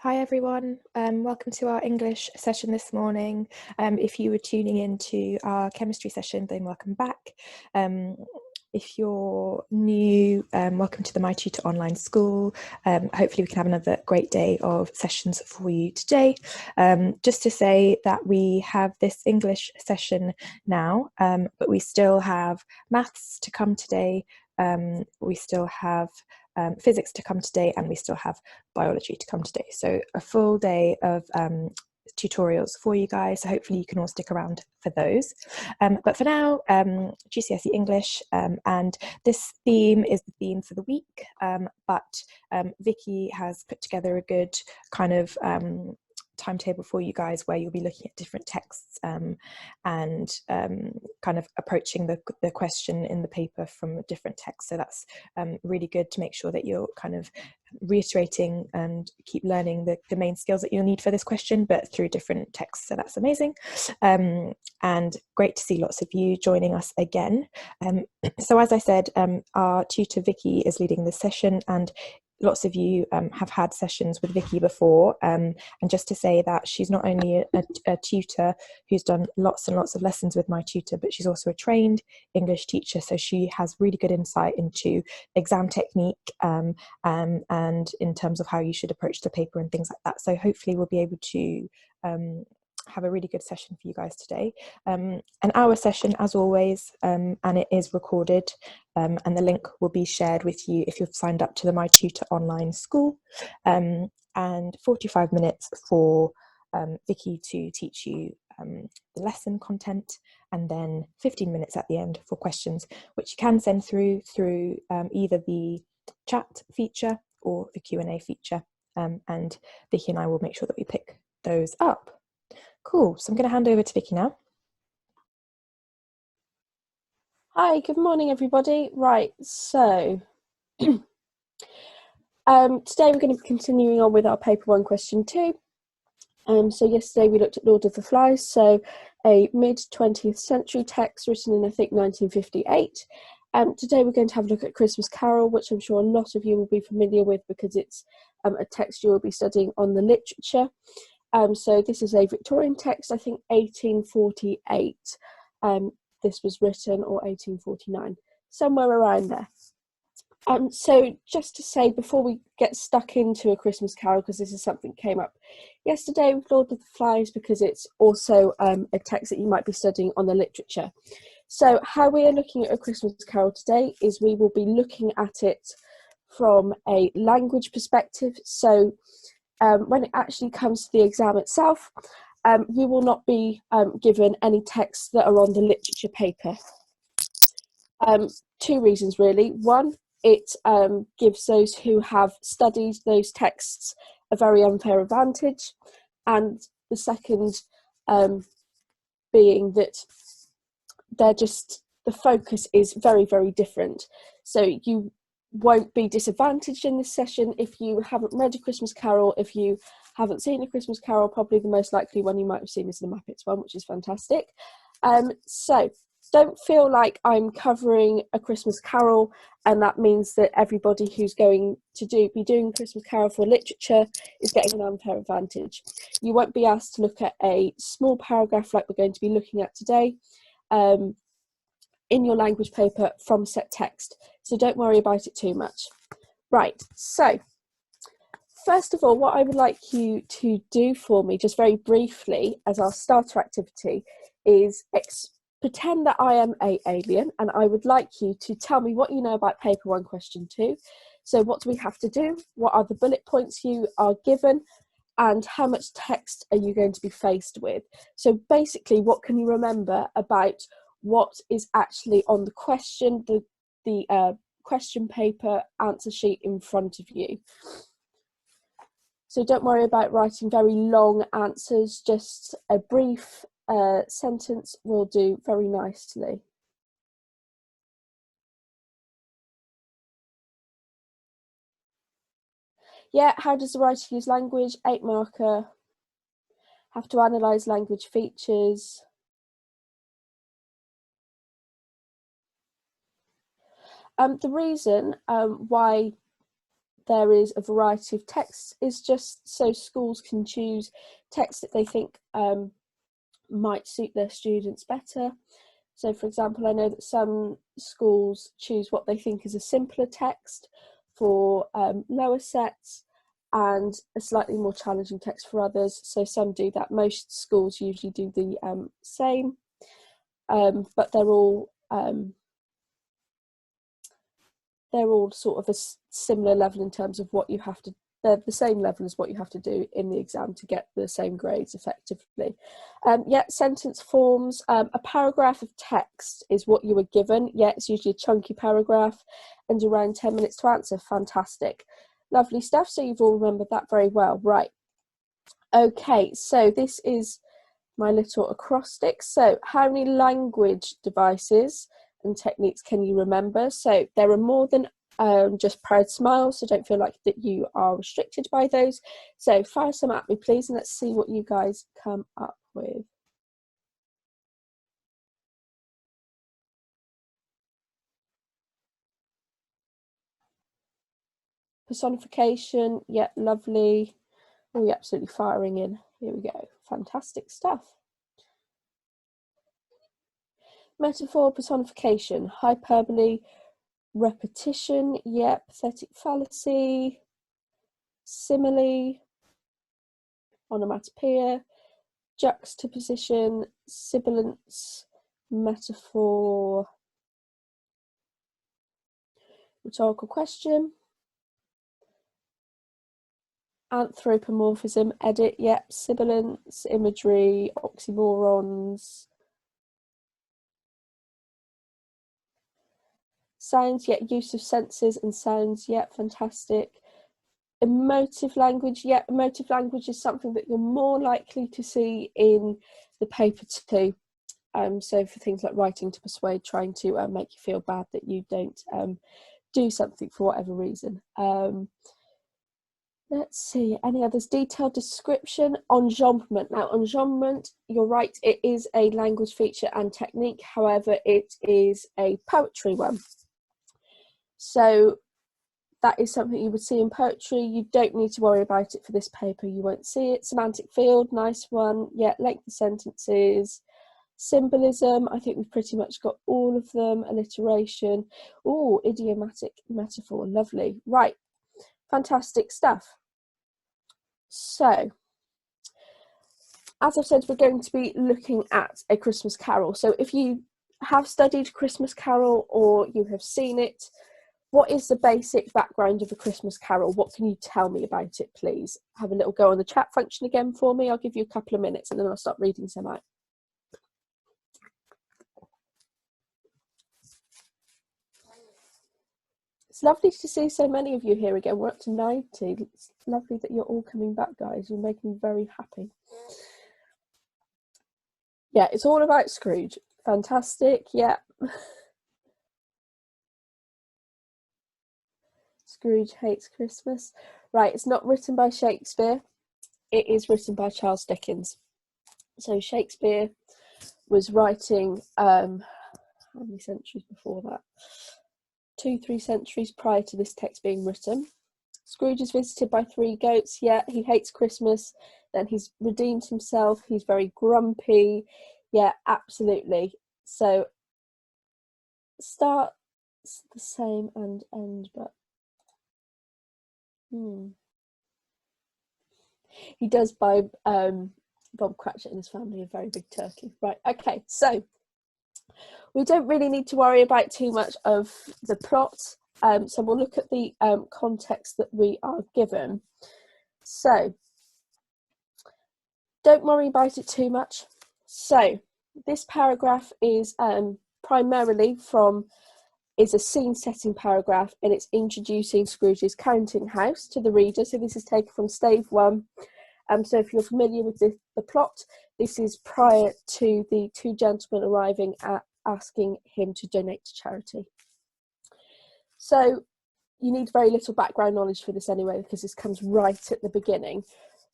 Hi everyone, welcome to our English session this morning. If you were tuning in to our chemistry session, then welcome back. If you're new, welcome to the My Tutor online school. Hopefully we can have another great day of sessions for you today. Just to say that we have this English session now, but we still have maths to come today. We still have physics to come today, and we still have biology to come today. So a full day of tutorials for you guys. So hopefully you can all stick around for those. But for now, GCSE English, and this theme is the theme for the week. But Vicki has put together a good kind of timetable for you guys where you'll be looking at different texts and kind of approaching the question in the paper from different texts. So that's really good to make sure that you're kind of reiterating and keep learning the main skills that you'll need for this question, but through different texts. So that's amazing. And great to see lots of you joining us again. So as I said, our tutor Vicki is leading this session, and lots of you have had sessions with Vicki before, and just to say that she's not only a tutor who's done lots and lots of lessons with my tutor, but she's also a trained English teacher, so she has really good insight into exam technique and in terms of how you should approach the paper and things like that. So hopefully we'll be able to have a really good session for you guys today. An hour session as always, and it is recorded, and the link will be shared with you if you've signed up to the My Tutor online school, and 45 minutes for Vicki to teach you the lesson content, and then 15 minutes at the end for questions, which you can send through either the chat feature or the Q&A feature, and Vicki and I will make sure that we pick those up. Cool, so I'm going to hand over to Vicki now. Hi, good morning everybody. Right, so today we're going to be continuing on with our paper 1 question 2. So yesterday we looked at Lord of the Flies, so a mid-20th century text written in I think 1958. Today we're going to have a look at Christmas Carol, which I'm sure a lot of you will be familiar with because it's a text you will be studying on the literature. So this is a Victorian text, I think 1848. This was written, or 1849, somewhere around there. So just to say, before we get stuck into A Christmas Carol, because this is something that came up yesterday with Lord of the Flies, because it's also a text that you might be studying on the literature. So how we are looking at A Christmas Carol today is we will be looking at it from a language perspective. So when it actually comes to the exam itself, you will not be given any texts that are on the literature paper. 2 reasons really. One, it gives those who have studied those texts a very unfair advantage, and the second being that the focus is very, very different. So you won't be disadvantaged in this session if you haven't read A Christmas Carol. If you haven't seen A Christmas Carol, probably the most likely one you might have seen is the Muppets one, which is fantastic. So don't feel like I'm covering A Christmas Carol and that means that everybody who's going to be doing Christmas Carol for literature is getting an unfair advantage. You won't be asked to look at a small paragraph like we're going to be looking at today in your language paper from set text, so don't worry about it too much. Right, so first of all, what I would like you to do for me, just very briefly, as our starter activity, is pretend that I am an alien, and I would like you to tell me what you know about paper 1 question 2. So what do we have to do? What are the bullet points you are given? And how much text are you going to be faced with? So basically, what can you remember about what is actually on the question, the question paper answer sheet in front of you? So don't worry about writing very long answers, just a brief sentence will do very nicely. Yeah, how does the writer use language? 8 marker. Have to analyse language features. The reason why there is a variety of texts, is just so schools can choose texts that they think might suit their students better. So for example, I know that some schools choose what they think is a simpler text for lower sets and a slightly more challenging text for others. So some do that. Most schools usually do the same, but they're all sort of a similar level in terms of what you have to, they're the same level as what you have to do in the exam to get the same grades effectively. Sentence forms, a paragraph of text is what you were given. It's usually a chunky paragraph and around 10 minutes to answer. Fantastic. Lovely stuff. So you've all remembered that very well. Right. Okay, so this is my little acrostic. So how many language devices and techniques can you remember? So there are more than just proud smiles, so don't feel like that you are restricted by those. So fire some at me please, and let's see what you guys come up with. Personification, yeah, lovely. Oh, you're absolutely firing in. Here we go, fantastic stuff. Metaphor, personification, hyperbole, repetition, yeah, pathetic fallacy, simile, onomatopoeia, juxtaposition, sibilance, metaphor, rhetorical question, anthropomorphism, edit, yep, sibilance, imagery, oxymorons, sounds, yet use of senses and sounds, yet fantastic. Emotive language, yeah, emotive language is something that you're more likely to see in the paper too. So for things like writing to persuade, trying to make you feel bad that you don't do something for whatever reason. Let's see, any others? Detailed description, enjambment. Now, enjambment, you're right, it is a language feature and technique. However, it is a poetry one. So that is something you would see in poetry. You don't need to worry about it for this paper. You won't see it. Semantic field, nice one. Yeah, length of sentences. Symbolism, I think we've pretty much got all of them. Alliteration. Oh, idiomatic metaphor, lovely. Right, fantastic stuff. So, as I've said, we're going to be looking at A Christmas Carol. So if you have studied Christmas Carol or you have seen it, what is the basic background of A Christmas Carol? What can you tell me about it, please? Have a little go on the chat function again for me. I'll give you a couple of minutes and then I'll start reading some out. It's lovely to see so many of you here again. We're up to 90. It's lovely that you're all coming back, guys. You're making me very happy. Yeah, it's all about Scrooge. Fantastic, yeah. Scrooge hates Christmas. Right, it's not written by Shakespeare. It is written by Charles Dickens. So Shakespeare was writing, how many centuries before that? 2-3 centuries prior to this text being written. Scrooge is visited by 3 goats. Yeah, he hates Christmas. Then he's redeemed himself. He's very grumpy. Yeah, absolutely. So start the same and end, but he does buy Bob Cratchit and his family a very big turkey. Right, okay, so we don't really need to worry about too much of the plot. So we'll look at the context that we are given. So don't worry about it too much. So this paragraph is primarily is a scene setting paragraph, and it's introducing Scrooge's counting house to the reader. So this is taken from stave 1. So if you're familiar with the plot, this is prior to the 2 gentlemen arriving at asking him to donate to charity. So you need very little background knowledge for this anyway, because this comes right at the beginning.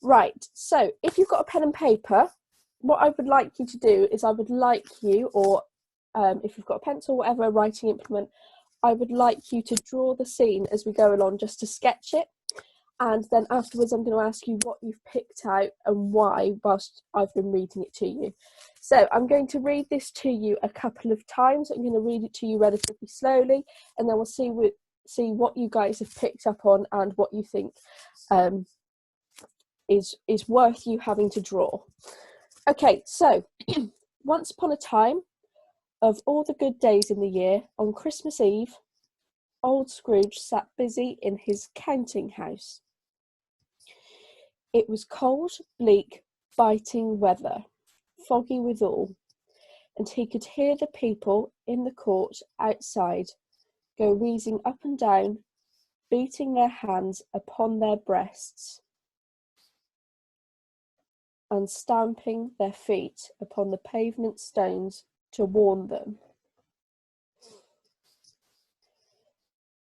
Right, so if you've got a pen and paper, what I would like you to do is I would like you, or if you've got a pencil, whatever writing implement, I would like you to draw the scene as we go along, just to sketch it. And then afterwards, I'm going to ask you what you've picked out and why whilst I've been reading it to you. So I'm going to read this to you a couple of times. I'm going to read it to you relatively slowly, and then we'll see what you guys have picked up on and what you think is worth you having to draw. Okay, so once upon a time, of all the good days in the year, on Christmas Eve, old Scrooge sat busy in his counting house. It was cold, bleak, biting weather, foggy withal, and he could hear the people in the court outside go wheezing up and down, beating their hands upon their breasts and stamping their feet upon the pavement stones to warn them.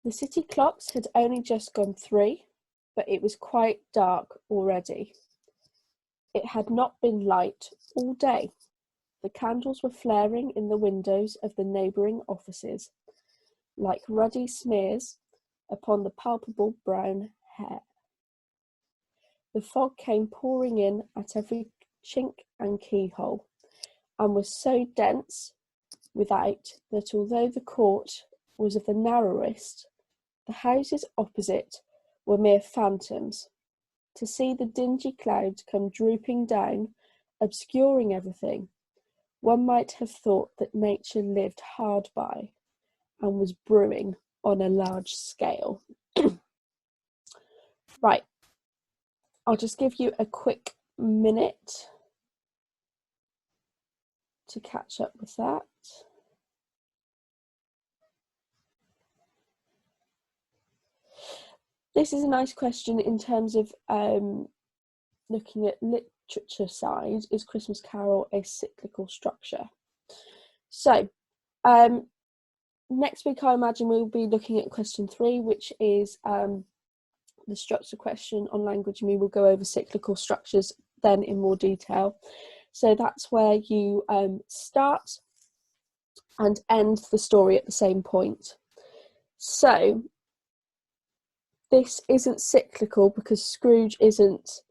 The city clocks had only just gone 3, but it was quite dark already. It had not been light all day. The candles were flaring in the windows of the neighbouring offices, like ruddy smears upon the palpable brown hair. The fog came pouring in at every chink and keyhole, and was so dense without that although the court was of the narrowest, the houses opposite were mere phantoms. To see the dingy clouds come drooping down, obscuring everything, one might have thought that nature lived hard by and was brewing on a large scale. Right, I'll just give you a quick minute to catch up with that. This is a nice question in terms of looking at literature side. Is Christmas Carol a cyclical structure? So next week I imagine we'll be looking at question 3, which is the structure question on language, and we will go over cyclical structures then in more detail. So that's where you start and end the story at the same point. So this isn't cyclical because Scrooge isn't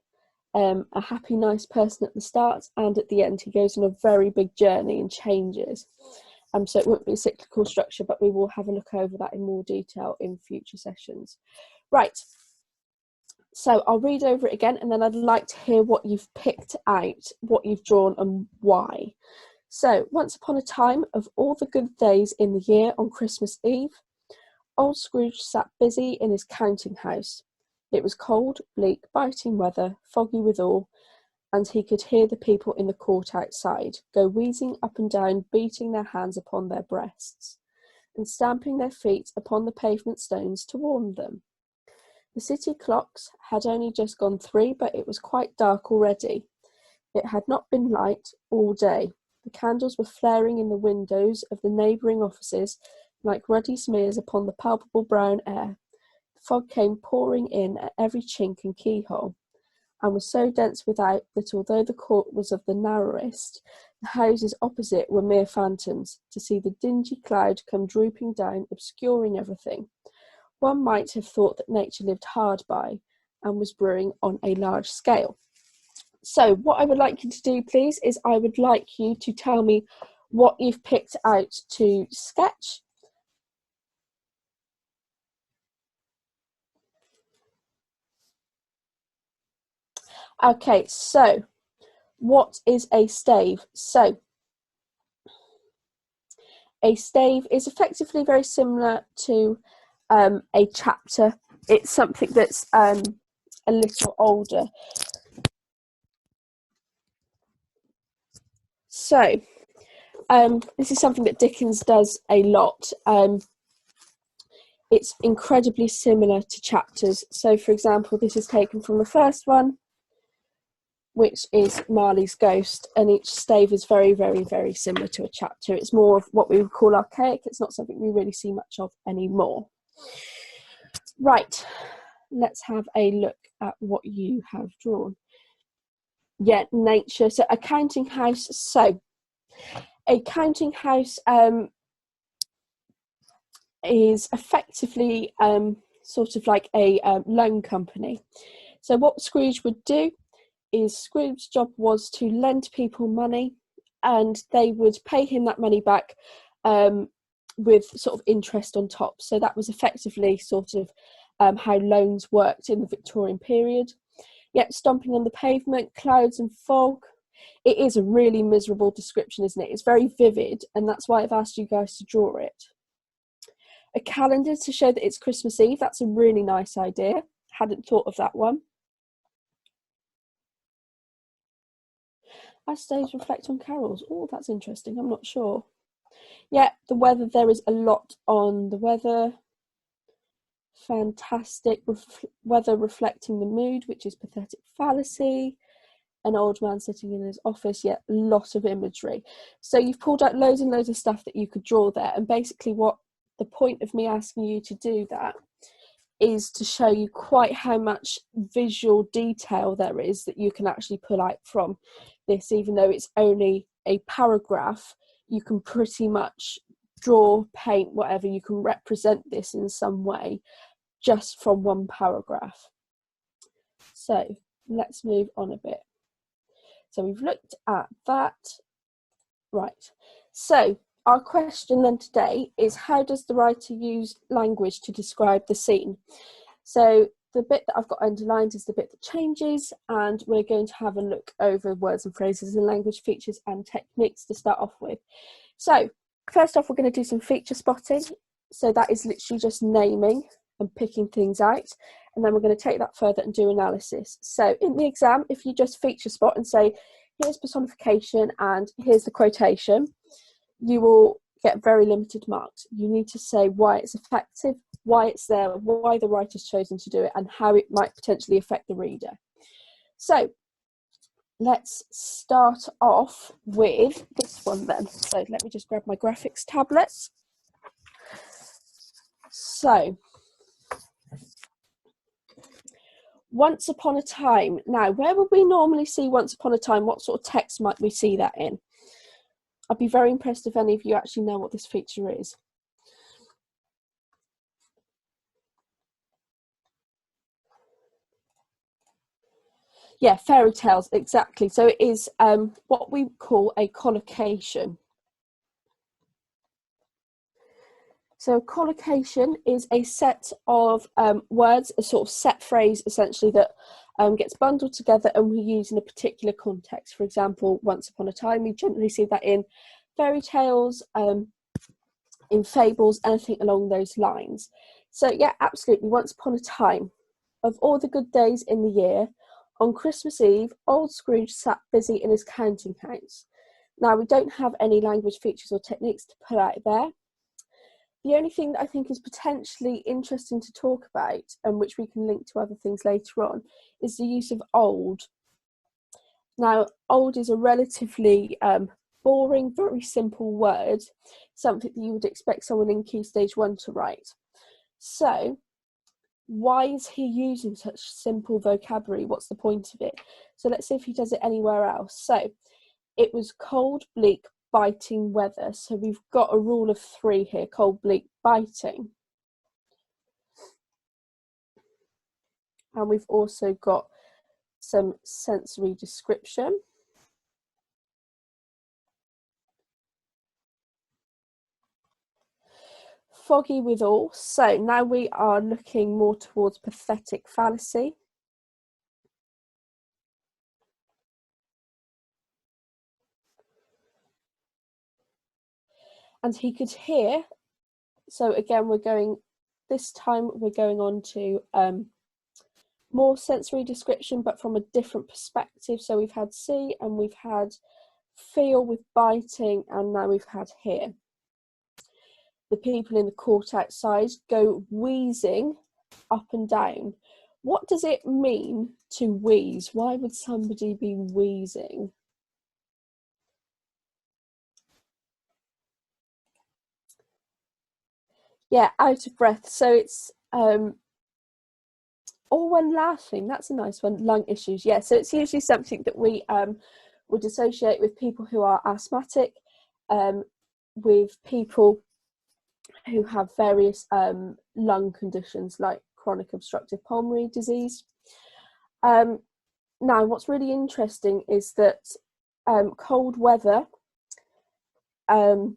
a happy, nice person at the start, and at the end he goes on a very big journey and changes. So it won't be a cyclical structure, but we will have a look over that in more detail in future sessions. Right, so I'll read over it again, and then I'd like to hear what you've picked out, what you've drawn and why. So, once upon a time, of all the good days in the year, on Christmas Eve, old Scrooge sat busy in his counting house. It was cold, bleak, biting weather, foggy withal, and he could hear the people in the court outside go wheezing up and down, beating their hands upon their breasts, and stamping their feet upon the pavement stones to warn them. The city clocks had only just gone 3, but it was quite dark already. It had not been light all day. The candles were flaring in the windows of the neighbouring offices like ruddy smears upon the palpable brown air. The fog came pouring in at every chink and keyhole, and was so dense without that although the court was of the narrowest, the houses opposite were mere phantoms. To see the dingy cloud come drooping down, obscuring everything, one might have thought that nature lived hard by and was brewing on a large scale. So what I would like you to do, please, is I would like you to tell me what you've picked out to sketch. Okay, so what is a stave? So a stave is effectively very similar to a chapter. It's something that's a little older. So this is something that Dickens does a lot. It's incredibly similar to chapters. So, for example, this is taken from the first one, which is Marley's Ghost, and each stave is very, very, very similar to a chapter. It's more of what we would call archaic. It's not something we really see much of anymore. Right, let's have a look at what you have drawn. Yeah, nature. So a counting house. So a counting house is effectively sort of like a loan company. So what Scrooge would do is Scrooge's job was to lend people money, and they would pay him that money back with sort of interest on top. So that was effectively sort of how loans worked in the Victorian period. Yet stomping on the pavement, clouds and fog. It is a really miserable description, isn't it? It's very vivid, and that's why I've asked you guys to draw it. A calendar to show that it's Christmas Eve. That's a really nice idea. Hadn't thought of that one. As days reflect on carols. Oh, that's interesting. I'm not sure. Yeah, the weather. There is a lot on the weather. Fantastic. Weather reflecting the mood, which is pathetic fallacy. An old man sitting in his office. Yeah, a lot of imagery. So you've pulled out loads and loads of stuff that you could draw there. And basically what the point of me asking you to do that is to show you quite how much visual detail there is that you can actually pull out from this. Even though it's only a paragraph, you can pretty much draw, paint, whatever. You can represent this in some way just from one paragraph. So let's move on a bit. So we've looked at that. Right. So our question then today is, how does the writer use language to describe the scene? So the bit that I've got underlined is the bit that changes, and we're going to have a look over words and phrases and language features and techniques to start off with. So first off, we're going to do some feature spotting. So that is literally just naming and picking things out. And then we're going to take that further and do analysis. So in the exam, if you just feature spot and say, here's personification and here's the quotation, you will get very limited marks. You need to say why it's effective, why it's there, why the writer's chosen to do it, and how it might potentially affect the reader. So let's start off with this one then. So let me just grab my graphics tablet. So, once upon a time. Now, where would we normally see once upon a time? What sort of text might we see that in? I'd be very impressed if any of you actually know what this feature is. Yeah, fairy tales, exactly. So it is what we call a collocation. So a collocation is a set of words, a sort of set phrase essentially that gets bundled together and we use in a particular context. For example, once upon a time, we generally see that in fairy tales, in fables, anything along those lines. So yeah, absolutely, once upon a time, of all the good days in the year, on Christmas Eve, old Scrooge sat busy in his counting house. Now, we don't have any language features or techniques to put out there. The only thing that I think is potentially interesting to talk about, and which we can link to other things later on, is the use of old. Now, old is a relatively boring, very simple word, something that you would expect someone in Key Stage 1 to write. So, why is he using such simple vocabulary? What's the point of it? So let's see if he does it anywhere else. So, it was cold, bleak, biting weather. So we've got a rule of 3 here: cold, bleak, biting. And we've also got some sensory description. Foggy withal. So now we are looking more towards pathetic fallacy. And he could hear. So again, this time we're going on to more sensory description, but from a different perspective. So we've had see and we've had feel with biting, and now we've had hear. The people in the court outside go wheezing up and down. What does it mean to wheeze? Why would somebody be wheezing? Yeah, out of breath. So it's or when laughing. That's a nice one. Lung issues. Yeah, so it's usually something that we would associate with people who are asthmatic, with people who have various lung conditions like chronic obstructive pulmonary disease. Now, what's really interesting is that cold weather can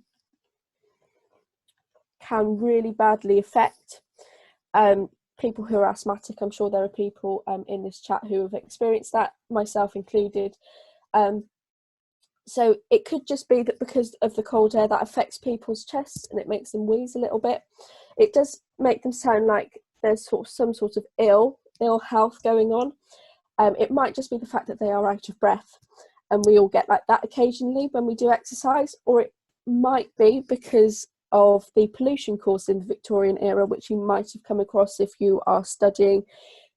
really badly affect people who are asthmatic. I'm sure there are people in this chat who have experienced that, myself included. So it could just be that because of the cold air that affects people's chests and it makes them wheeze a little bit. It does make them sound like there's some sort of ill health going on. It might just be the fact that they are out of breath, and we all get like that occasionally when we do exercise, or it might be because of the pollution caused in the Victorian era, which you might have come across if you are studying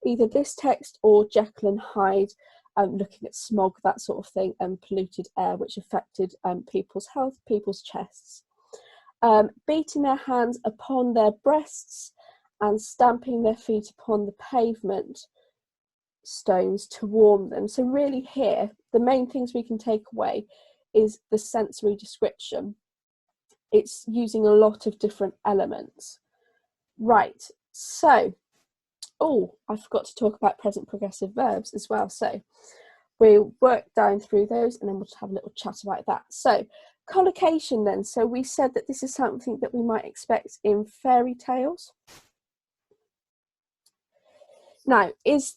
either this text or Jekyll and Hyde, looking at smog, that sort of thing, and polluted air, which affected people's health, people's chests. Beating their hands upon their breasts and stamping their feet upon the pavement stones to warm them. So really here, the main things we can take away is the sensory description. It's using a lot of different elements. Right, so, oh, I forgot to talk about present progressive verbs as well. So we'll work down through those and then we'll just have a little chat about that. So collocation then. So we said that this is something that we might expect in fairy tales. Now, is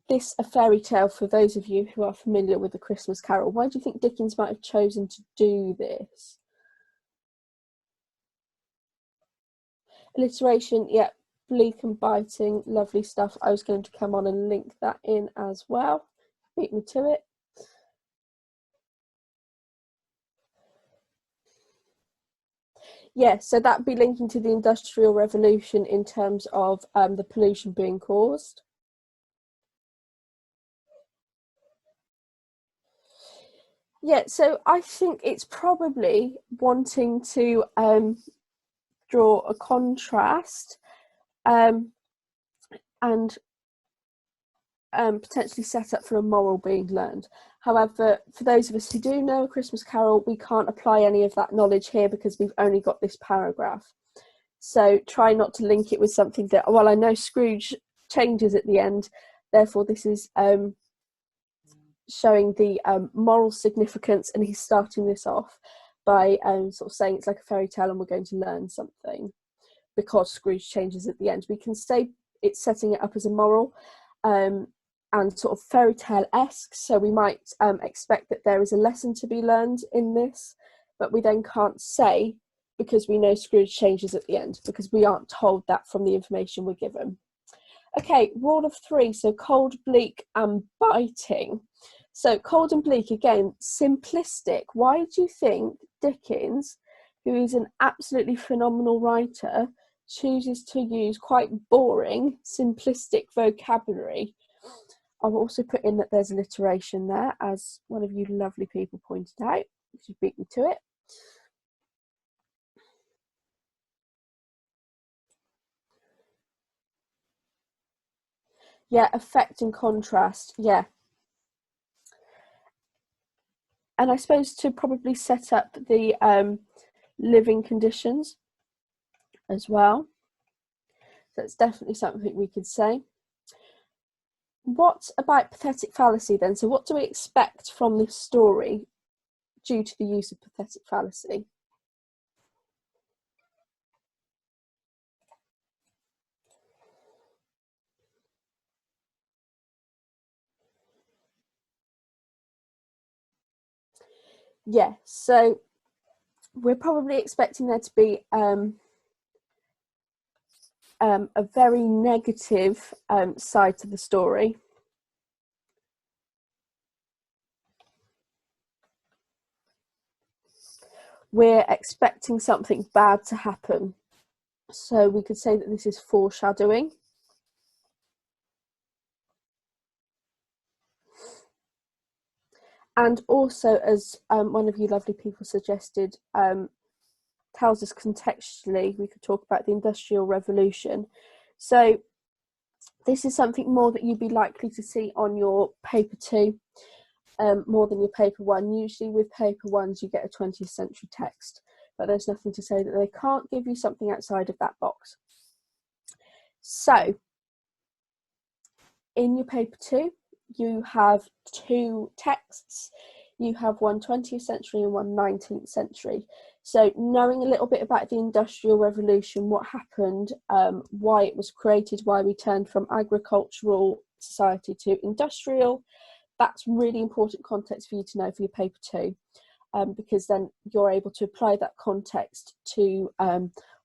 this a fairy tale for those of you who are familiar with the Christmas Carol? Why do you think Dickens might have chosen to do this? Alliteration, yeah, bleak and biting, lovely stuff. I was going to come on and link that in as well. Beat me to it. Yeah, so that'd be linking to the Industrial Revolution in terms of the pollution being caused. Yeah, so I think it's probably wanting to draw a contrast and potentially set up for a moral being learned. However, for those of us who do know A Christmas Carol, we can't apply any of that knowledge here because we've only got this paragraph. So try not to link it with something that, well, I know Scrooge changes at the end, therefore this is showing the moral significance, and he's starting this off by sort of saying it's like a fairy tale and we're going to learn something because Scrooge changes at the end. We can say it's setting it up as a moral and sort of fairy tale-esque, so we might expect that there is a lesson to be learned in this, but we then can't say because we know Scrooge changes at the end because we aren't told that from the information we're given. Okay, rule of three, so cold, bleak and biting. So cold and bleak, again, simplistic. Why do you think Dickens, who is an absolutely phenomenal writer, chooses to use quite boring, simplistic vocabulary? I've also put in that there's alliteration there, as one of you lovely people pointed out, if you beat me to it. Yeah, effect and contrast, yeah. And I suppose to probably set up the living conditions as well. So it's definitely something we could say. What about pathetic fallacy then? So what do we expect from this story due to the use of pathetic fallacy? Yeah, so we're probably expecting there to be a very negative side to the story. We're expecting something bad to happen. So we could say that this is foreshadowing. And also, as one of you lovely people suggested, tells us contextually, we could talk about the Industrial Revolution. So this is something more that you'd be likely to see on your paper 2, more than your paper 1. Usually with paper 1s you get a 20th century text, but there's nothing to say that they can't give you something outside of that box. So in your paper 2, you have 2 texts. You have one 20th century and one 19th century. So knowing a little bit about the Industrial Revolution, what happened, why it was created, why we turned from agricultural society to industrial, that's really important context for you to know for your paper 2, because then you're able to apply that context to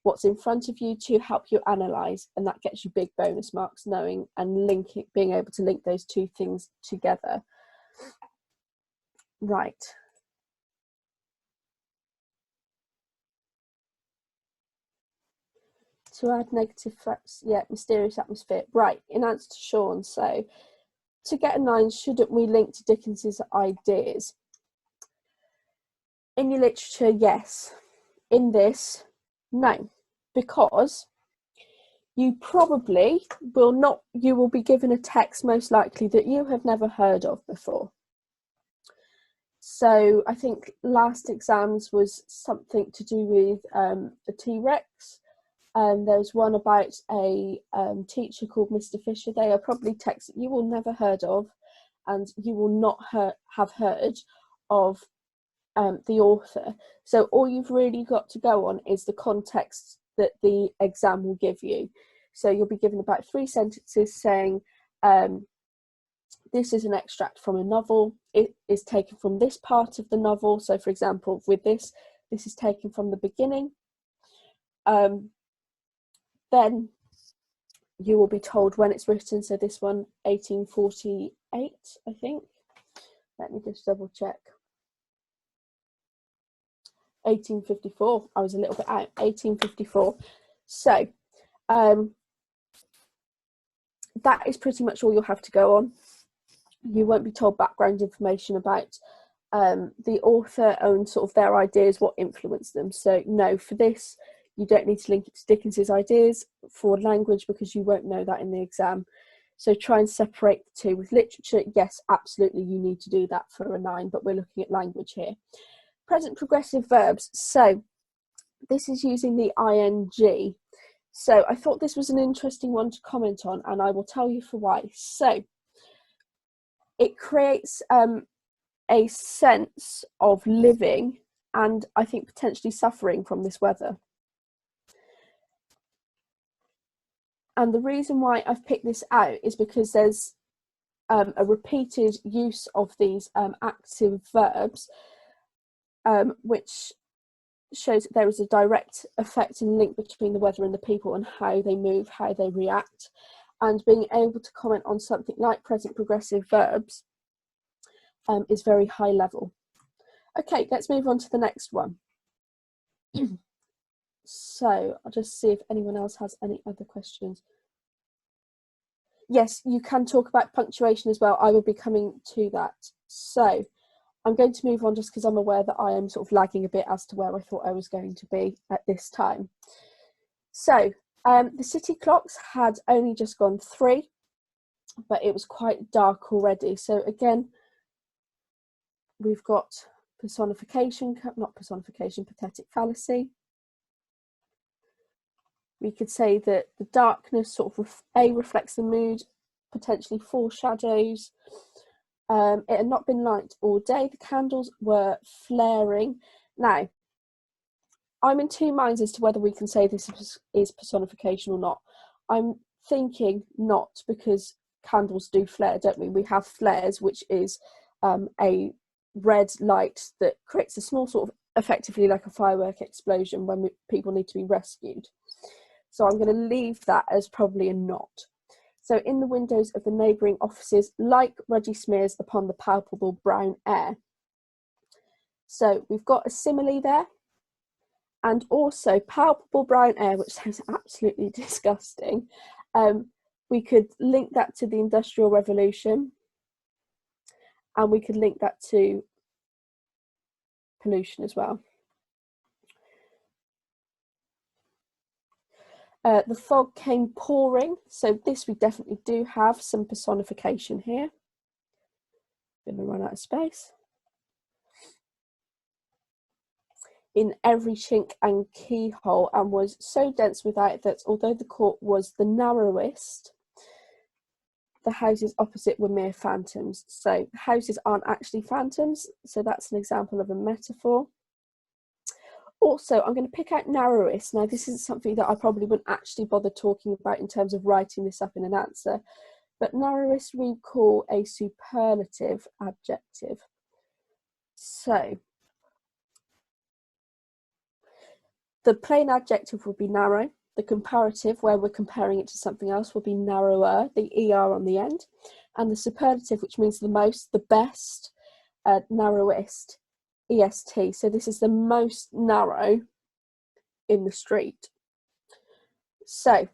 what's in front of you to help you analyse, and that gets you big bonus marks, knowing and linking, being able to link those 2 things together. Right. To add negative facts, yeah, mysterious atmosphere. Right, in answer to Sean, so to get a 9, shouldn't we link to Dickens's ideas? In your literature, yes. In this, no, because you probably will not, you will be given a text most likely that you have never heard of before. So I think last exams was something to do with the T-Rex. There was one about a teacher called Mr. Fisher. They are probably texts that you will never heard of, and you will not have heard of the author. So all you've really got to go on is the context that the exam will give you. So you'll be given about 3 sentences saying, this is an extract from a novel. It is taken from this part of the novel. So for example, with this is taken from the beginning. Then you will be told when it's written. So this one, 1848, I think. Let me just double check. 1854. I was a little bit out. 1854. So that is pretty much all you'll have to go on. You won't be told background information about the author and sort of their ideas, what influenced them. So no, for this, you don't need to link it to Dickens's ideas. For language, because you won't know that in the exam. So try and separate the 2. With literature, yes, absolutely, you need to do that for a 9, but we're looking at language here. Present progressive verbs. So this is using the ing. So I thought this was an interesting one to comment on, and I will tell you for why. So it creates a sense of living and I think potentially suffering from this weather. And the reason why I've picked this out is because there's a repeated use of these active verbs, which shows that there is a direct effect and link between the weather and the people and how they move, how they react. And being able to comment on something like present progressive verbs is very high level. Okay, let's move on to the next one. So I'll just see if anyone else has any other questions. Yes, you can talk about punctuation as well. I will be coming to that. So I'm going to move on just because I'm aware that I am sort of lagging a bit as to where I thought I was going to be at this time. So the city clocks had only just gone 3, but it was quite dark already. So again, we've got personification, not personification, pathetic fallacy. We could say that the darkness sort of reflects the mood, potentially foreshadows. It had not been light all day. The candles were flaring. Now, I'm in 2 minds as to whether we can say this is personification or not. I'm thinking not, because candles do flare, don't we? We have flares, which is a red light that creates a small sort of, effectively like a firework explosion when people need to be rescued. So I'm going to leave that as probably a not. So in the windows of the neighbouring offices, like ruddy smears upon the palpable brown air. So we've got a simile there, and also palpable brown air, which sounds absolutely disgusting. We could link that to the Industrial Revolution, and we could link that to pollution as well. The fog came pouring, so this we definitely do have some personification here. Going to run out of space. in every chink and keyhole, and was so dense without that although the court was the narrowest, the houses opposite were mere phantoms. So houses aren't actually phantoms, so that's an example of a metaphor. Also, I'm going to pick out narrowest. Now, this is something that I probably wouldn't actually bother talking about in terms of writing this up in an answer, but narrowest we call a superlative adjective. So the plain adjective will be narrow. The comparative, where we're comparing it to something else, will be narrower, the ER on the end. And the superlative, which means the most, the best, narrowest, EST. So this is the most narrow in the street. So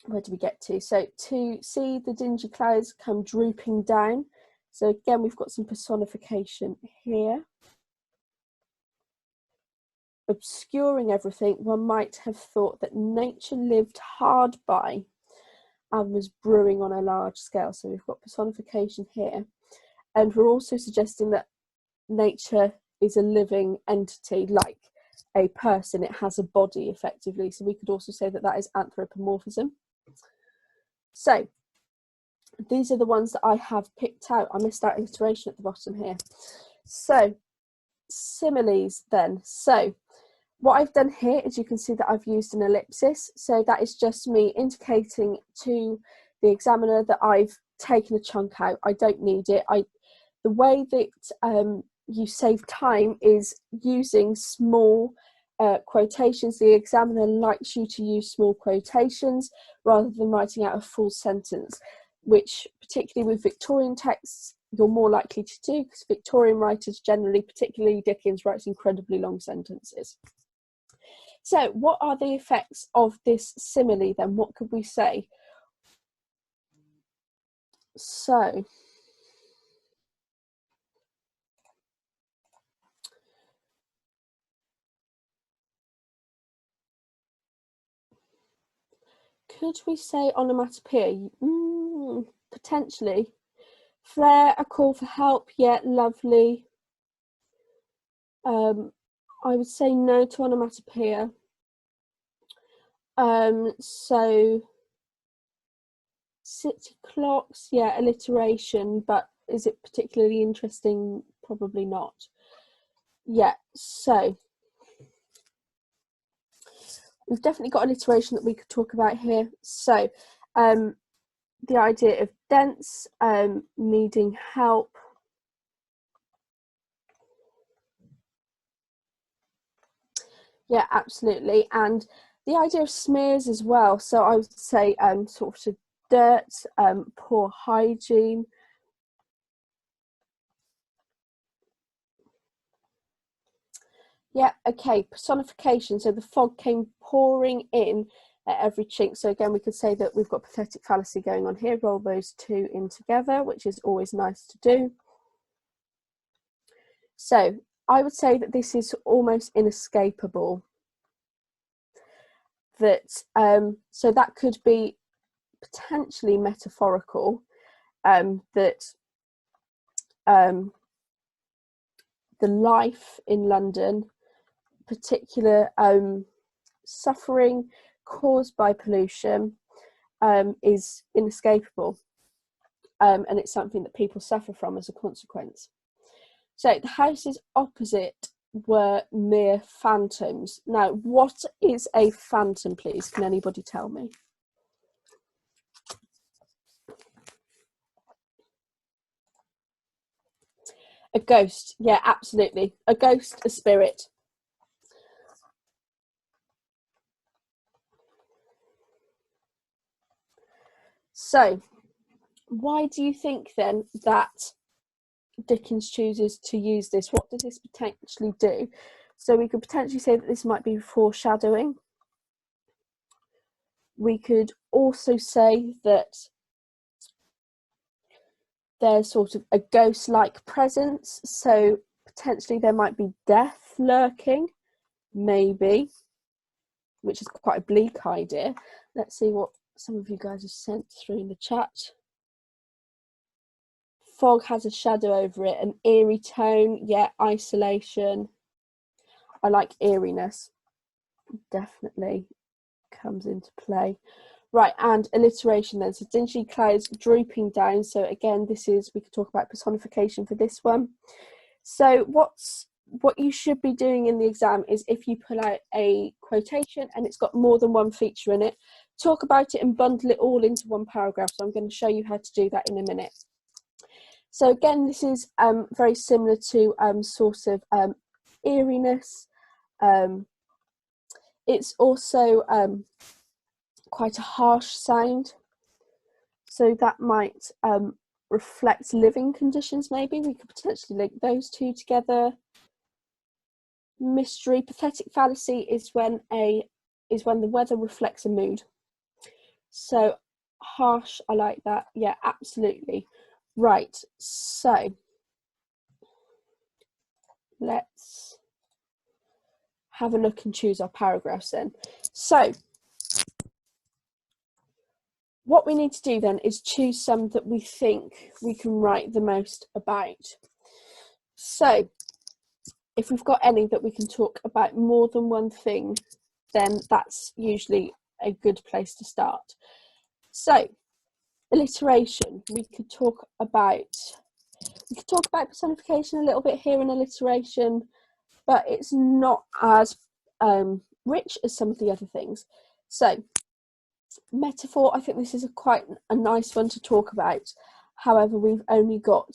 where do we get to? So to see the dingy clouds come drooping down. So again, we've got some personification here. Obscuring everything, one might have thought that nature lived hard by and was brewing on a large scale. So we've got personification here. And we're also suggesting that nature is a living entity, like a person. It has a body, effectively. So we could also say that that is anthropomorphism. So these are the ones that I have picked out. I missed out alliteration at the bottom here. So similes then. So what I've done here is you can see that I've used an ellipsis. So that is just me indicating to the examiner that I've taken a chunk out. I don't need it. The way that you save time is using small quotations. The examiner likes you to use small quotations rather than writing out a full sentence, which particularly with Victorian texts you're more likely to do, because Victorian writers generally, particularly Dickens, writes incredibly long sentences. So what are the effects of this simile then? What could we say? So could we say onomatopoeia? Potentially. Flair, a call for help, yet lovely. I would say no to onomatopoeia. So city clocks, yeah, alliteration, but is it particularly interesting? Probably not. Yeah, so we've definitely got alliteration that we could talk about here. So the idea of dense, needing help. Yeah, absolutely. And the idea of smears as well. So I would say sort of dirt, poor hygiene. Yeah, okay, personification. So the fog came pouring in at every chink. So again, we could say that we've got pathetic fallacy going on here. Roll those two in together, which is always nice to do. So I would say that this is almost inescapable. That so that could be potentially metaphorical. That the life in London, particular suffering caused by pollution, is inescapable, and it's something that people suffer from as a consequence. So the houses opposite were mere phantoms. Now, what is a phantom, please? Can anybody tell me? A ghost, yeah, absolutely. A ghost, a spirit. So, why do you think then that Dickens chooses to use this? What does this potentially do? So we could potentially say that this might be foreshadowing. We could also say that there's sort of a ghost-like presence, so potentially there might be death lurking, maybe, which is quite a bleak idea. Let's see what some of you guys have sent through in the chat. Fog has a shadow over it, an eerie tone, yeah, isolation. I like eeriness, definitely comes into play. Right, and alliteration then. So dingy clouds drooping down. So again, we could talk about personification for this one. So what you should be doing in the exam is, if you pull out a quotation and it's got more than one feature in it, talk about it and bundle it all into one paragraph. So I'm going to show you how to do that in a minute. So again, this is very similar to sort of eeriness. It's also quite a harsh sound, so that might reflect living conditions. Maybe we could potentially link those two together. Mystery. Pathetic fallacy is when the weather reflects a mood. So harsh, I like that. Yeah, absolutely. Right, so let's have a look and choose our paragraphs then. So what we need to do then is choose some that we think we can write the most about. So if we've got any that we can talk about more than one thing, then that's usually a good place to start. So alliteration, we could talk about personification a little bit here in alliteration, but it's not as rich as some of the other things. So metaphor, I think this is quite a nice one to talk about. However, we've only got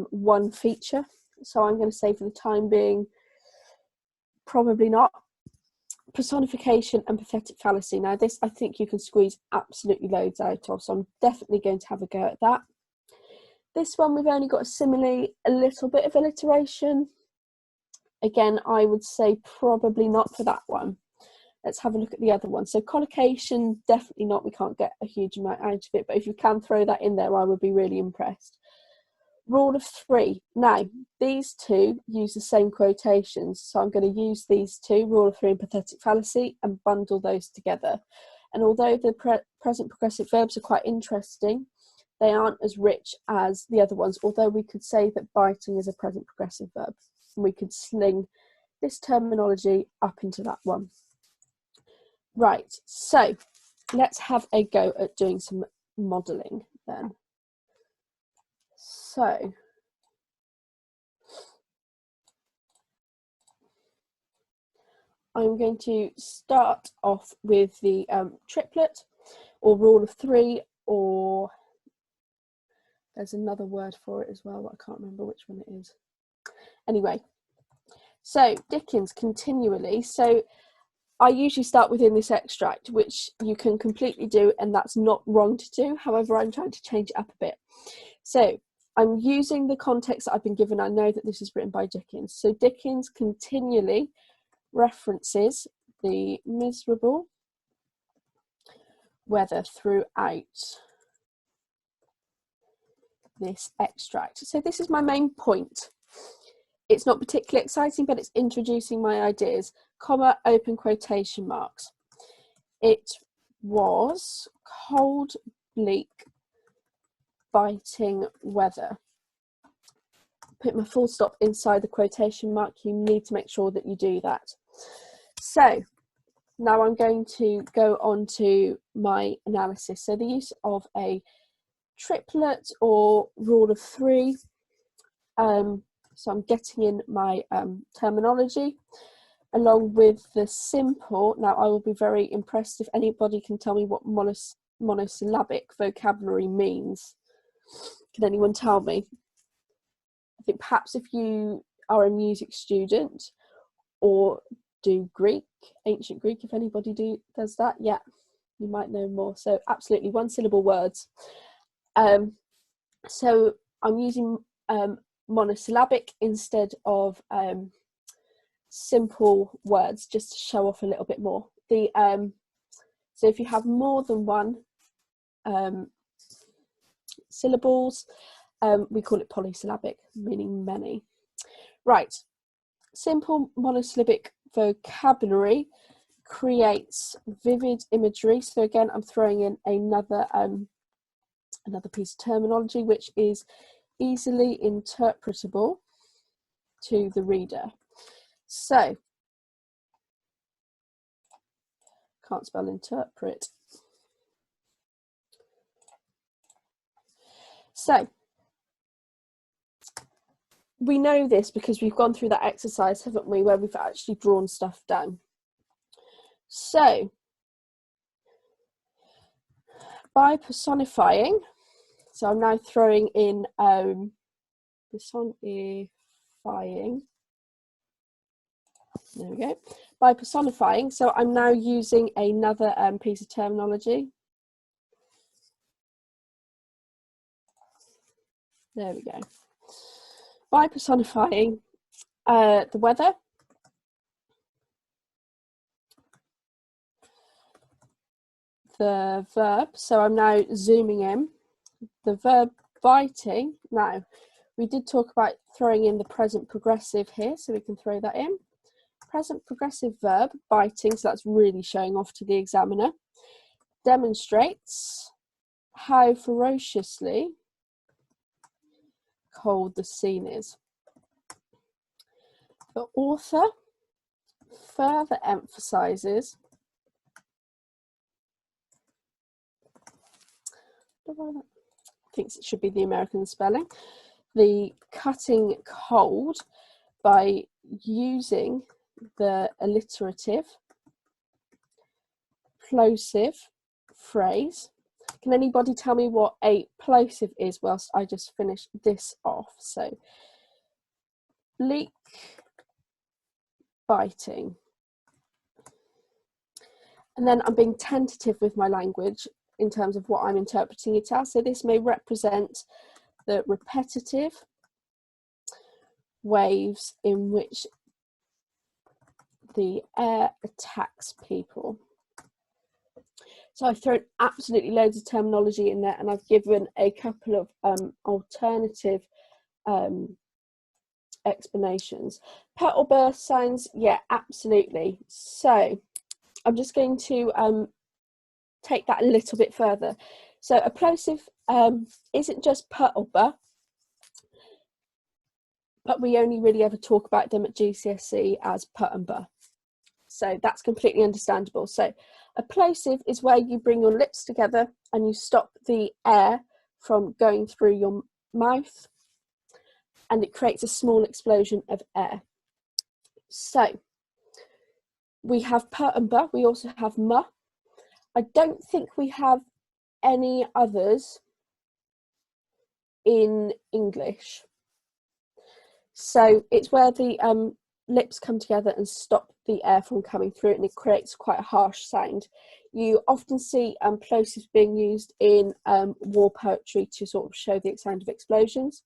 one feature, so I'm going to say for the time being, probably not. Personification and pathetic fallacy. Now this, I think you can squeeze absolutely loads out of, so I'm definitely going to have a go at that. This one, we've only got a simile, a little bit of alliteration. Again, I would say probably not for that one. Let's have a look at the other one. So collocation, definitely not. We can't get a huge amount out of it, but if you can throw that in there, I would be really impressed. Rule of three. Now, these two use the same quotations, so I'm going to use these two, rule of three and pathetic fallacy, and bundle those together. And although the present progressive verbs are quite interesting, they aren't as rich as the other ones, although we could say that biting is a present progressive verb. And we could sling this terminology up into that one. Right, so let's have a go at doing some modelling then. So I'm going to start off with the triplet, or rule of three, or there's another word for it as well, but I can't remember which one it is. Anyway, so Dickens continually. So I usually start within this extract, which you can completely do, and that's not wrong to do. However, I'm trying to change it up a bit. So I'm using the context that I've been given. I know that this is written by Dickens. So Dickens continually references the miserable weather throughout this extract. So this is my main point. It's not particularly exciting, but it's introducing my ideas. Comma, open quotation marks. It was cold, bleak, biting weather. Put my full stop inside the quotation mark. You need to make sure that you do that. So now I'm going to go on to my analysis. So the use of a triplet or rule of three. So I'm getting in my terminology along with the simple. Now I will be very impressed if anybody can tell me what monosyllabic vocabulary means. Can anyone tell me? I think perhaps if you are a music student or do Greek, ancient Greek, if anybody does that, yeah, you might know more. So absolutely, one syllable words. So I'm using monosyllabic instead of simple words, just to show off a little bit more. So if you have more than one syllables, we call it polysyllabic, meaning many. Right, simple monosyllabic vocabulary creates vivid imagery. So again, I'm throwing in another piece of terminology, which is easily interpretable to the reader. So Can't spell interpret. So we know this because we've gone through that exercise, haven't we, where we've actually drawn stuff down. So by personifying, so I'm now throwing in personifying. There we go. By personifying, so I'm now using another piece of terminology. There we go. By personifying the weather, the verb, so I'm now zooming in, the verb biting. Now, we did talk about throwing in the present progressive here, so we can throw that in. Present progressive verb, biting, so that's really showing off to the examiner, demonstrates how ferociously cold the scene is. The author further emphasises thinks it should be the American spelling, the cutting cold by using the alliterative plosive phrase. Can anybody tell me what a plosive is whilst I just finish this off? So, bleak biting. And then I'm being tentative with my language in terms of what I'm interpreting it as. So this may represent the repetitive waves in which the air attacks people. So I've thrown absolutely loads of terminology in there, and I've given a couple of alternative explanations. Pet or burst sounds, yeah, absolutely. So I'm just going to take that a little bit further. So a plosive isn't just put or but we only really ever talk about them at GCSE as put and but. So that's completely understandable. So a plosive is where you bring your lips together and you stop the air from going through your mouth, and it creates a small explosion of air. So we have put and but, we also have muh. I don't think we have any others in English. So it's where the lips come together and stop the air from coming through, and it creates quite a harsh sound. You often see plosives being used in war poetry to sort of show the sound of explosions.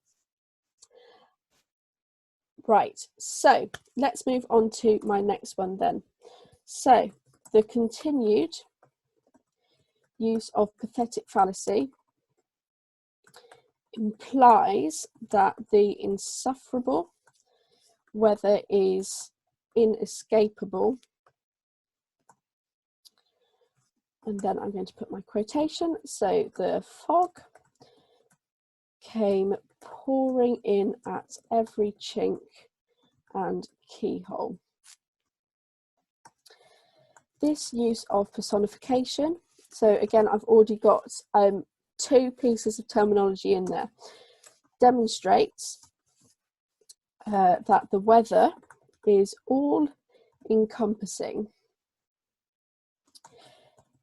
Right, so let's move on to my next one then. So the continued use of pathetic fallacy implies that the insufferable weather is inescapable, and then I'm going to put my quotation. So the fog came pouring in at every chink and keyhole. This use of personification, so again I've already got two pieces of terminology in there, demonstrates that the weather is all encompassing.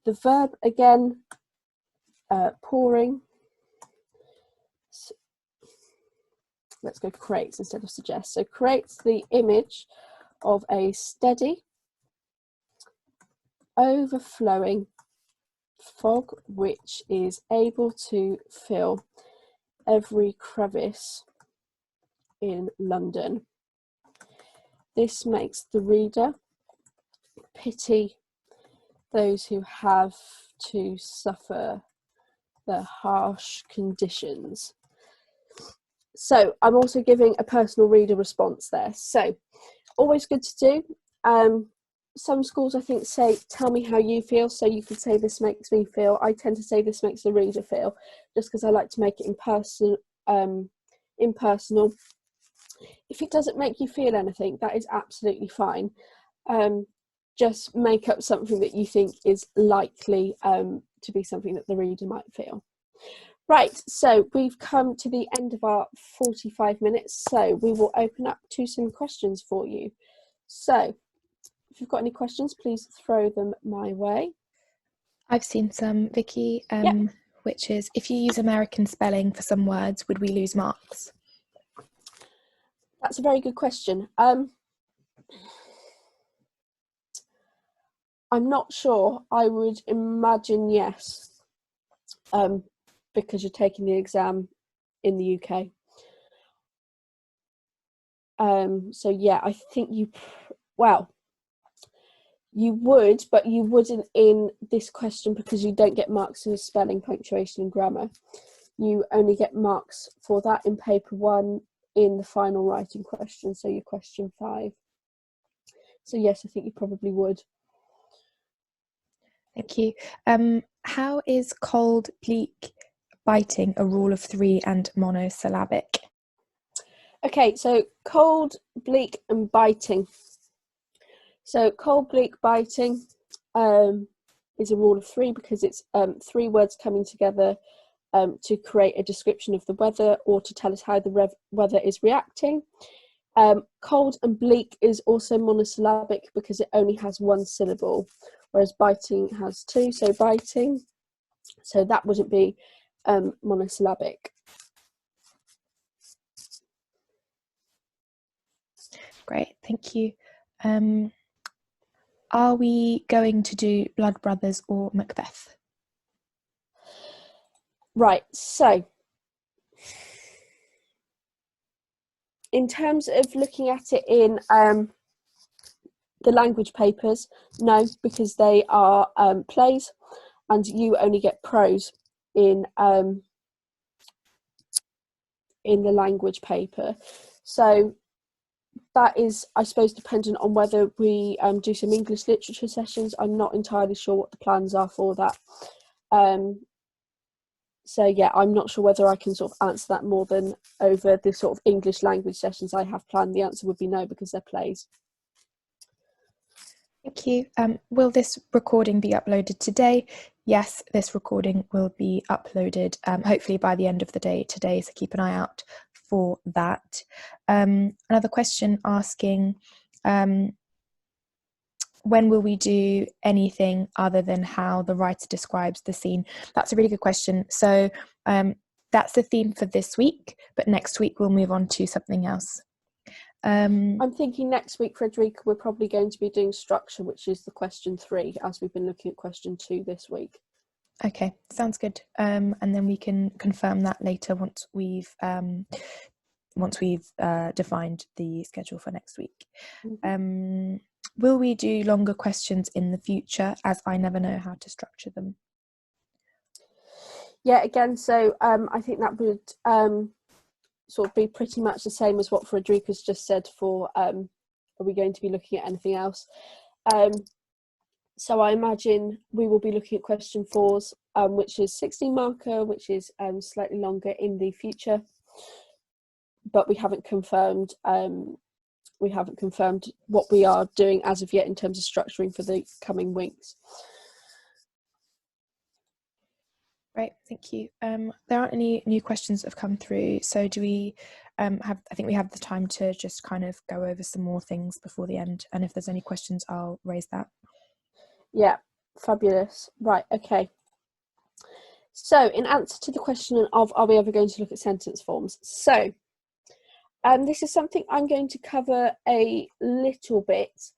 The verb again, pouring, so let's go creates instead of suggests. So creates the image of a steady, overflowing fog which is able to fill every crevice in London. This makes the reader pity those who have to suffer the harsh conditions. So I'm also giving a personal reader response there. So always good to do. Some schools I think say, tell me how you feel. So you could say this makes me feel. I tend to say this makes the reader feel, just because I like to make it impersonal. If it doesn't make you feel anything, that is absolutely fine. just make up something that you think is likely to be something that the reader might feel. Right, so we've come to the end of our 45 minutes, so we will open up to some questions for you. So if you've got any questions, please throw them my way. I've seen some, Vicky, Yep. which is, if you use American spelling for some words, would we lose marks? That's a very good question. I'm not sure. I would imagine yes, because you're taking the exam in the UK. So yeah, I think you would, but you wouldn't in this question because you don't get marks for spelling, punctuation and grammar. You only get marks for that in paper 1 in the final writing question, so your question 5. So yes, I think you probably would. Thank you. How is cold, bleak, biting a rule of 3 and monosyllabic? Okay, so cold, bleak and biting. So cold, bleak, biting is a rule of 3 because it's 3 words coming together to create a description of the weather or to tell us how the weather is reacting. Cold and bleak is also monosyllabic because it only has 1 syllable, whereas biting has 2, so biting. So that wouldn't be monosyllabic. Great, thank you. Are we going to do Blood Brothers or Macbeth? Right, so in terms of looking at it in the language papers, no, because they are plays and you only get prose in the language paper. So that is, I suppose, dependent on whether we do some English literature sessions. I'm not entirely sure what the plans are for that. So yeah, I'm not sure whether I can sort of answer that more than over the sort of English language sessions I have planned. The answer would be no, because they're plays. Thank you. Will this recording be uploaded today? Yes, this recording will be uploaded hopefully by the end of the day today, so keep an eye out for that. Another question asking, when will we do anything other than how the writer describes the scene? That's a really good question. So that's the theme for this week, but next week we'll move on to something else. I'm thinking next week, Frederica, we're probably going to be doing structure, which is the question 3, as we've been looking at question 2 this week. Okay, sounds good. And then we can confirm that later once we've defined the schedule for next week. Mm-hmm. Will we do longer questions in the future, as I never know how to structure them? Yeah, again, so I think that would sort of be pretty much the same as what Frederica's just said for are we going to be looking at anything else? So I imagine we will be looking at question 4s, which is 16 marker, which is slightly longer in the future, but we haven't confirmed what we are doing as of yet in terms of structuring for the coming weeks. Great, thank you. There aren't any new questions that have come through, so do we I think we have the time to just kind of go over some more things before the end, and if there's any questions I'll raise that. Yeah, fabulous. Right, okay. So in answer to the question of are we ever going to look at sentence forms, so this is something I'm going to cover a little bit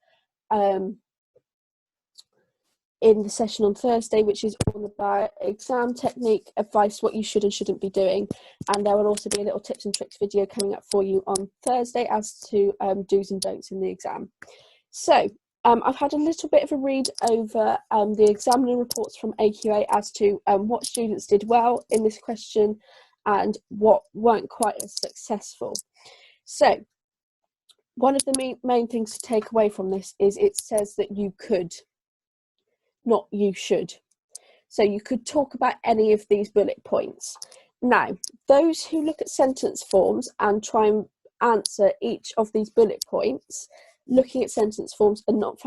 in the session on Thursday, which is all about exam technique, advice, what you should and shouldn't be doing. And there will also be a little tips and tricks video coming up for you on Thursday as to do's and don'ts in the exam. So I've had a little bit of a read over the examining reports from AQA as to what students did well in this question and what weren't quite as successful. So one of the main things to take away from this is it says that you could, not you should. So you could talk about any of these bullet points. Now, those who look at sentence forms and try and answer each of these bullet points, looking at sentence forms and not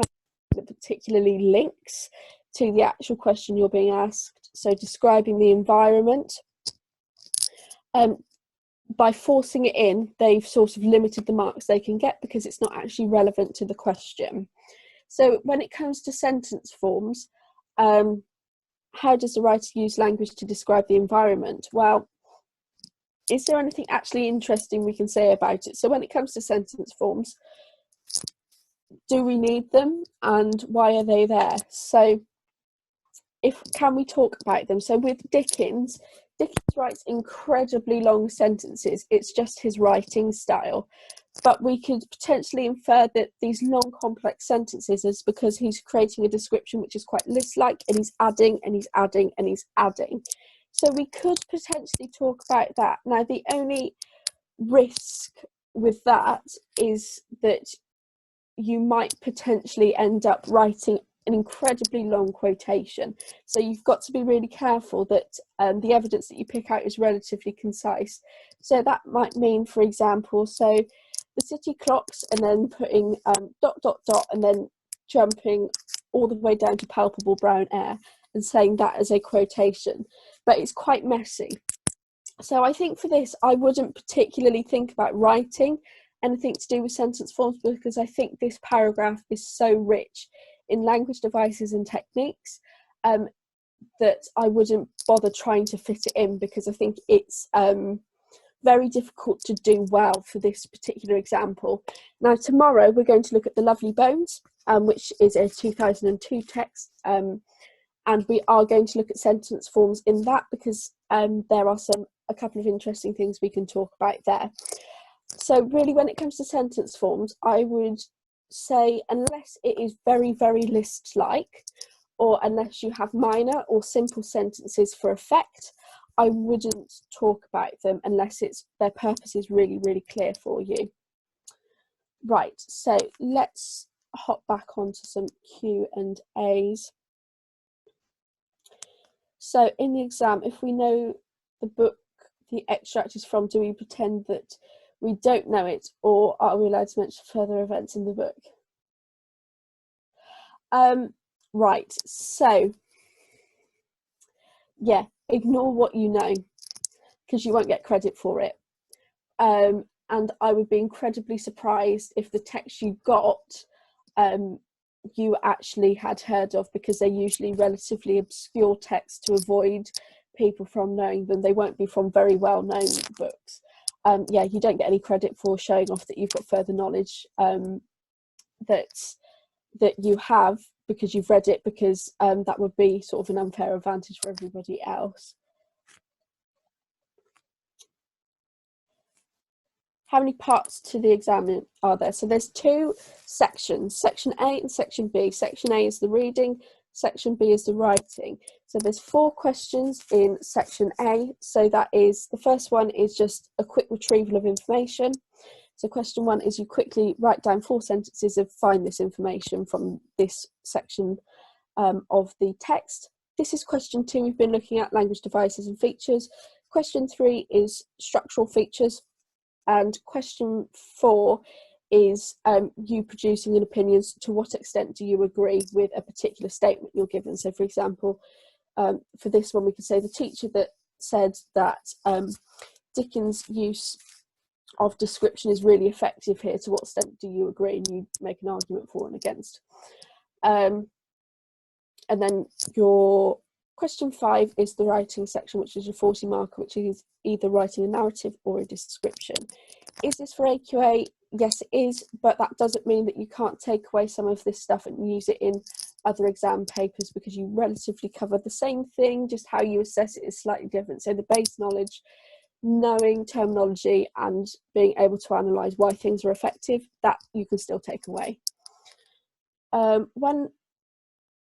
that particularly links to the actual question you're being asked. So describing the environment. By forcing it in, they've sort of limited the marks they can get because it's not actually relevant to the question. So when it comes to sentence forms, how does the writer use language to describe the environment? Well, is there anything actually interesting we can say about it? So when it comes to sentence forms, do we need them and why are they there? So can we talk about them? So with Dickens writes incredibly long sentences. It's just his writing style. But we could potentially infer that these long complex sentences is because he's creating a description which is quite list-like, and he's adding and he's adding and he's adding. So we could potentially talk about that. Now, the only risk with that is that you might potentially end up writing an incredibly long quotation. So you've got to be really careful that the evidence that you pick out is relatively concise. So that might mean, for example, so the city clocks, and then putting ... and then jumping all the way down to palpable brown air and saying that as a quotation, but it's quite messy. So I think for this, I wouldn't particularly think about writing anything to do with sentence forms, because I think this paragraph is so rich in language devices and techniques that I wouldn't bother trying to fit it in, because I think it's very difficult to do well for this particular example. Now, tomorrow we're going to look at The Lovely Bones, which is a 2002 text, and we are going to look at sentence forms in that, because there are a couple of interesting things we can talk about there. So really, when it comes to sentence forms, I would say, unless it is very, very list-like, or unless you have minor or simple sentences for effect, I wouldn't talk about them unless their purpose is really, really clear for you. Right, so let's hop back onto some Q&As. So in the exam, if we know the book the extract is from, do we pretend that we don't know it, or are we allowed to mention further events in the book? Right, so yeah, ignore what you know, because you won't get credit for it. And I would be incredibly surprised if the text you got you actually had heard of, because they're usually relatively obscure texts to avoid people from knowing them. They won't be from very well known books. Yeah, you don't get any credit for showing off that you've got further knowledge that you have because you've read it, because that would be sort of an unfair advantage for everybody else. How many parts to the exam are there? So there's two sections, section A and section B. Section A is the reading, section B is the writing. So there's 4 questions in section A. So that is, the first one is just a quick retrieval of information. So question 1 is you quickly write down 4 sentences of find this information from this section of the text. This is question 2. We've been looking at language devices and features. Question 3 is structural features. And question 4 is you producing an opinion. To what extent do you agree with a particular statement you're given? So for example, for this one, we could say the teacher that said that Dickens' use of description is really effective here. To what extent do you agree? And you make an argument for and against. And then your question 5 is the writing section, which is your 40 marker, which is either writing a narrative or a description. Is this for AQA? Yes, it is, but that doesn't mean that you can't take away some of this stuff and use it in other exam papers, because you relatively cover the same thing, just how you assess it is slightly different. So the base knowledge, knowing terminology and being able to analyse why things are effective, that you can still take away. When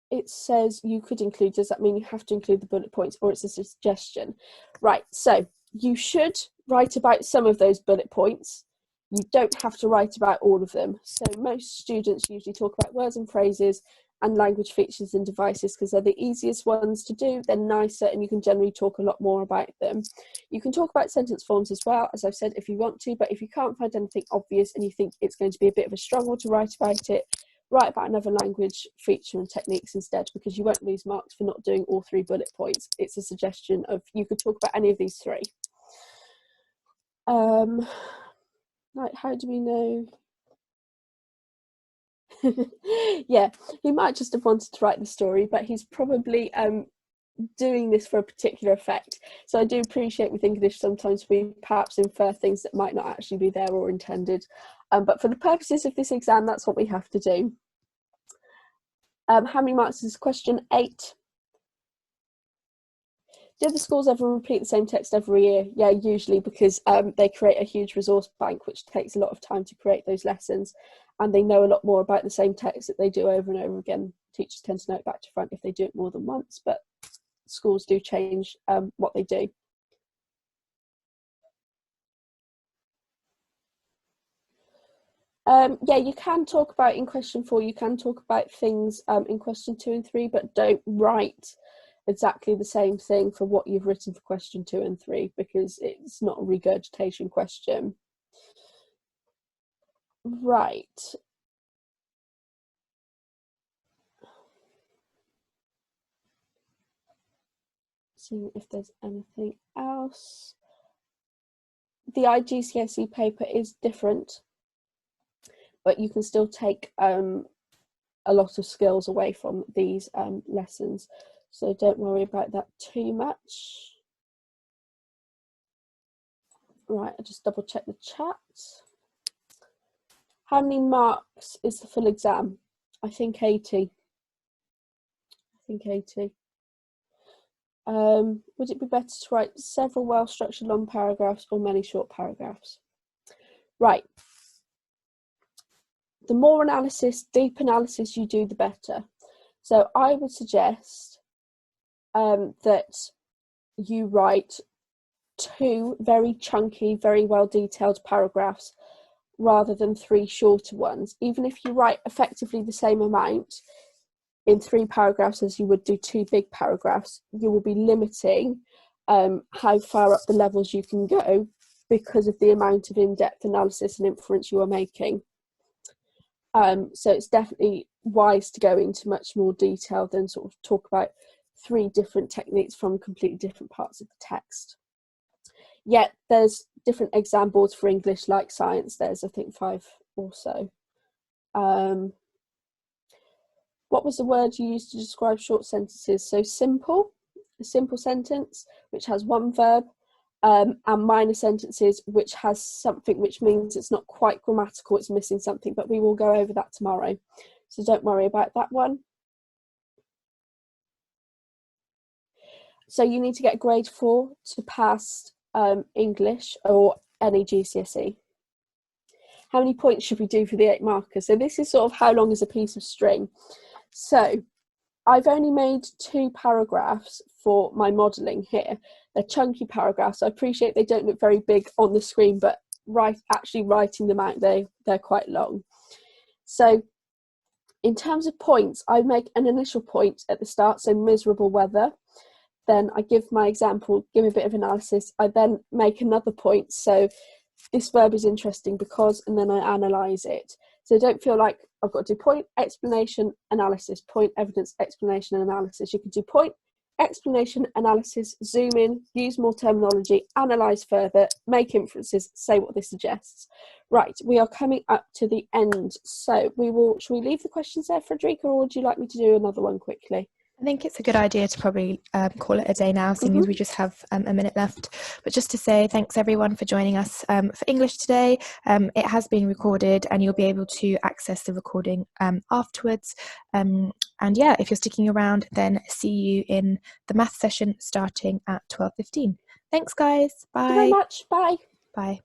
it says you could include, does that mean you have to include the bullet points, or it's a suggestion? Right, so you should write about some of those bullet points. You don't have to write about all of them. So most students usually talk about words and phrases and language features and devices because they're the easiest ones to do. They're nicer and you can generally talk a lot more about them. You can talk about sentence forms as well, as I've said, if you want to, but if you can't find anything obvious and you think it's going to be a bit of a struggle to write about it, write about another language, feature and techniques instead, because you won't lose marks for not doing all 3 bullet points. It's a suggestion of you could talk about any of these 3. Like, how do we know? Yeah, he might just have wanted to write the story, but he's probably doing this for a particular effect. So I do appreciate with English sometimes we perhaps infer things that might not actually be there or intended, but for the purposes of this exam, that's what we have to do. How many marks is question 8? Do the schools ever repeat the same text every year? Yeah, usually, because they create a huge resource bank, which takes a lot of time to create those lessons, and they know a lot more about the same text that they do over and over again. Teachers tend to know it back to front if they do it more than once, but schools do change what they do. Yeah, you can talk about in question 4, you can talk about things in question 2 and 3, but don't write exactly the same thing for what you've written for question 2 and 3, because it's not a regurgitation question. Right. Seeing if there's anything else. The IGCSE paper is different, but you can still take a lot of skills away from these lessons, so don't worry about that too much. Right, I'll just double check the chat. How many marks is the full exam? I think 80. Would it be better to write several well-structured long paragraphs or many short paragraphs? Right. The more analysis, deep analysis you do, the better. So I would suggest that you write 2 very chunky, very well detailed paragraphs rather than 3 shorter ones. Even if you write effectively the same amount in 3 paragraphs as you would do 2 big paragraphs, you will be limiting how far up the levels you can go because of the amount of in-depth analysis and inference you are making. So it's definitely wise to go into much more detail than sort of talk about 3 different techniques from completely different parts of the text. Yet there's different exam boards for English, like science. There's, I think, 5 or so. What was the word you used to describe short sentences? So simple, a simple sentence, which has 1 verb, and minor sentences, which has something which means it's not quite grammatical, it's missing something, but we will go over that tomorrow. So don't worry about that one. So you need to get grade 4 to pass English or any GCSE. How many points should we do for the 8 markers? So this is sort of how long is a piece of string. So I've only made 2 paragraphs for my modelling here. They're chunky paragraphs. I appreciate they don't look very big on the screen, but actually writing them out, they're quite long. So in terms of points, I make an initial point at the start, so miserable weather. Then I give my example, give a bit of analysis. I then make another point, so this verb is interesting because, and then I analyse it. So don't feel like I've got to do point, explanation, analysis, point, evidence, explanation, analysis. You can do point, explanation, analysis, zoom in, use more terminology, analyse further, make inferences, say what this suggests. Right, we are coming up to the end. So shall we leave the questions there, Frederica, or would you like me to do another one quickly? I think it's a good idea to probably call it a day now, seeing as we just have a minute left. But just to say thanks everyone for joining us for English today. It has been recorded and you'll be able to access the recording afterwards. And yeah, if you're sticking around, then see you in the math session starting at 12:15. Thanks guys. Bye. Thank you very much. Bye. Bye.